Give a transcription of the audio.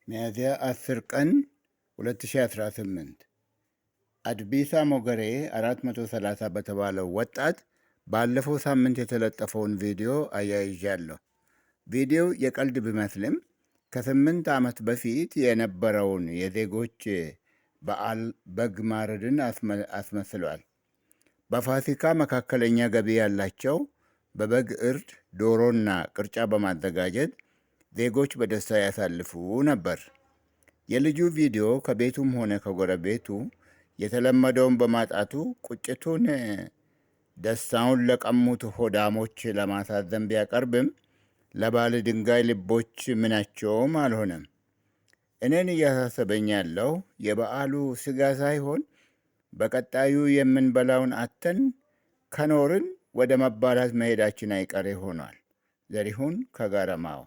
ሚያዝያ 10 ቀን 2018 አድቢሳ ሞገሬ 430 በተባለው ወጣት ባለፈው ሳምንት የተለጠፈውን ቪዲዮ አያይዣለሁ። ቪዲዮው የቀልድ ቢመስልም ከ8 ዓመት በፊት የነበረውን የዜጎች በዓል በግ ማረድን አስመስሏል። በፋሲካ መካከለኛ ገቢ ያላቸው በበግ እርድ፣ ዶሮና ቅርጫ በማዘጋጀት ዜጎች በደስታ ያሳልፉ ነበር። የልጁ ቪዲዮ ከቤቱም ሆነ ከጎረቤቱ የተለመደውን በማጣቱ ቁጭቱን ደስታውን ለቀሙት ሆዳሞች ለማሳዘን ቢያቀርብም ለባለ ድንጋይ ልቦች ምናቸውም አልሆነም። እኔን እያሳሰበኝ ያለው የበዓሉ ስጋ ሳይሆን በቀጣዩ የምንበላውን አተን ከኖርን ወደ መባላት መሄዳችን አይቀሬ ሆኗል። ዘሪሁን ከጋረማው